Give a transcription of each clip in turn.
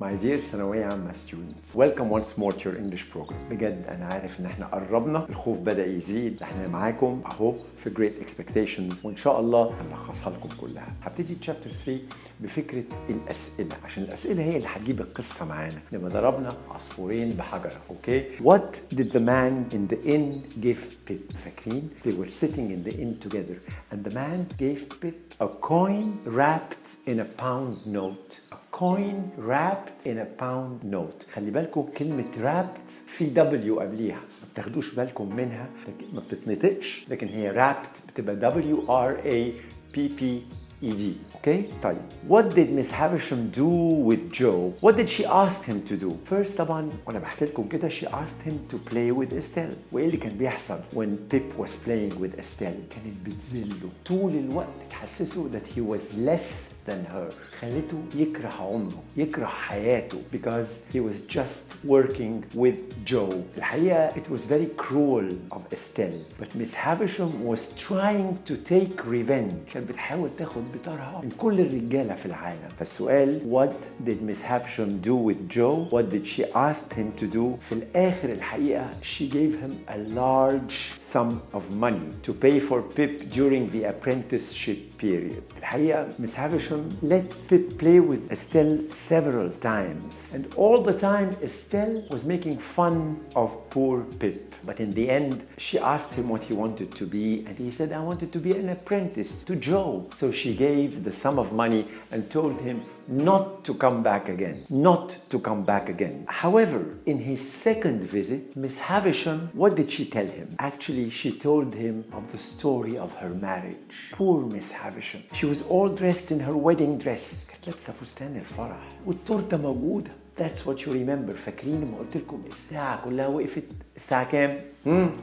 My dear ثانوية عامة students, welcome once more to your English program. بجد أنا عارف إن إحنا قربنا، الخوف بدأ يزيد، إحنا معاكم أهو في Great Expectations، وإن شاء الله هنلخصها لكم كلها. هبتدي chapter 3 بفكرة الأسئلة، عشان الأسئلة هي اللي هتجيب القصة معانا. لما ضربنا عصفورين بحجرة، أوكي؟ What did the man in the inn give Pip؟ فاكرين؟ They were sitting in the inn together, and the man gave Pip a coin wrapped in a pound note. coin wrapped in a pound note. خلي بالكم كلمة wrapped في W قبليها، ما بتاخدوش بالكم منها، ما بتتنطقش، لكن هي wrapped بتبقى WRAPPED. Okay? طيب. What did Miss Havisham do with Joe? What did she ask him to do? First طبعا وانا بحكي لكم كده she asked him to play with Estelle. وايه اللي كان بيحصل when Pip was playing with Estelle؟ كانت بتذله طول الوقت، تحسسه that he was less than her. خلته يكره عمره، يكره حياته because he was just working with Joe. الحقيقة it was very cruel of Estelle, but Miss Havisham was trying to take revenge. كانت بتحاول تاخد بطارها من كل الرجالة في العالم. فالسؤال what did Miss Havisham do with Joe? What did she ask him to do? في الآخر الحقيقة she gave him a large sum of money to pay for Pip during the apprenticeship period. الحقيقة Miss Havisham let Pip play with Estelle several times, and all the time Estelle was making fun of poor Pip. But in the end, she asked him what he wanted to be, and he said, I wanted to be an apprentice to Joe. So she gave the sum of money and told him not to come back again. Not to come back again. However, in his second visit, Miss Havisham, what did she tell him? Actually, she told him of the story of her marriage. Poor Miss Havisham. She was all dressed in her wedding dress. كانت لابسة فستان الفرح والتورتة موجودة. That's what you remember. فاكرين لما قلت لكم الساعة كلها وقفت الساعة كام؟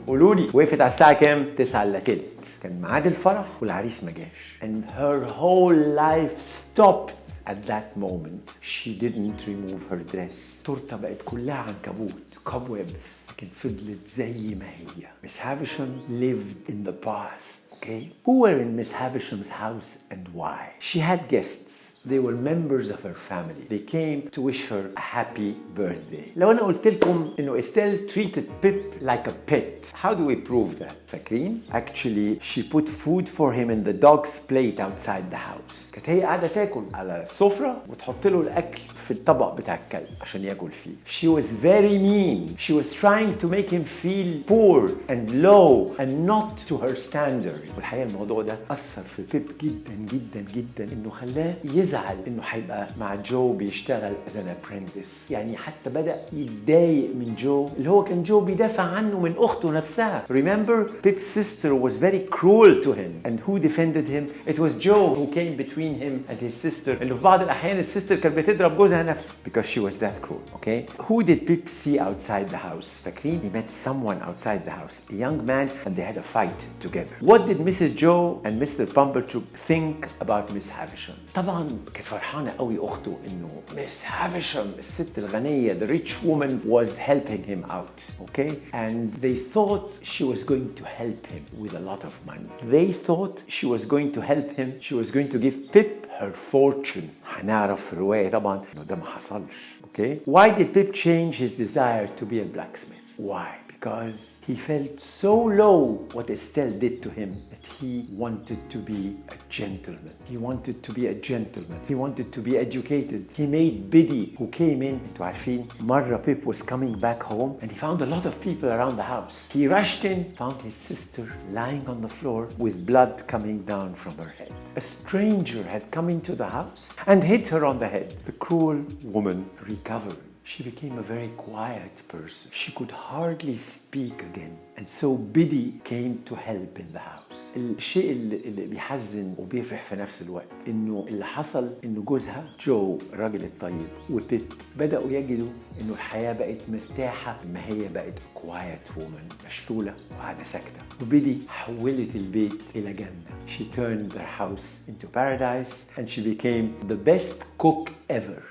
قولوا لي وقفت على الساعة كام؟ 9 إلا تلت. كان ميعاد الفرح والعريس ما جاش. And her whole life stopped at that moment. She didn't remove her dress. التورتة بقت كلها عنكبوت، cobwebs، لكن فضلت زي ما هي. Miss Havisham lived in the past. Okay. Who were in Miss Havisham's house and why? She had guests. They were members of her family. They came to wish her a happy birthday. لو أنا قلت لكم إنه Estelle treated Pip like a pet, how do we prove that? فاكرين؟ Actually, she put food for him in the dog's plate outside the house. كانت هي قاعدة تاكل على السفرة وتحط له الأكل في الطبق بتاع الكلب عشان ياكل فيه. She was very mean. She was trying to make him feel poor and low and not to her standard. والحقيقة الموضوع ده أثر في بيب جدا جدا جدا، إنه خلاه يزعل إنه هيبقى مع جو بيشتغل as an apprentice. يعني حتى بدأ يتضايق من جو، اللي هو كان جو بيدافع عنه من أخته نفسها. Remember, Pip's sister was very cruel to him, and who defended him? It was Joe who came between him and his sister. اللي في بعض الأحيان السيستر كانت بتضرب جوزها نفسه because she was that cruel. Okay? Who did Pip see outside the house? فاكرين؟ He met someone outside the house, a young man, and they had a fight together. What did Mrs. Joe and Mr. Pumblechook think about Miss Havisham? طبعا كانت فرحانة قوي أخته إنه Miss Havisham الست الغنية, the rich woman, was helping him out. Okay? And they thought she was going to help him with a lot of money. They thought she was going to help him. She was going to give Pip her fortune. هنعرف في الرواية طبعا إنه ده ما حصلش. Okay? Why did Pip change his desire to be a blacksmith? Why? Because he felt so low what Estelle did to him that he wanted to be a gentleman. He wanted to be a gentleman. He wanted to be educated. He made Biddy, who came in. انتوا عارفين مرة Pip was coming back home and he found a lot of people around the house. He rushed in, found his sister lying on the floor with blood coming down from her head. A stranger had come into the house and hit her on the head. The cruel woman recovered. She became a very quiet person. She could hardly speak again. And so Biddy came to help in the house. الشيء اللي بيحزن وبيفرح في نفس الوقت إنه اللي حصل إنه جوزها جو الراجل الطيب وبيب بدأوا يجدوا إنه الحياة بقت مرتاحة، ما هي بقت quiet woman مشلولة وقاعدة ساكتة. وبيدي حولت البيت إلى جنة. She turned their house into paradise and she became the best cook ever.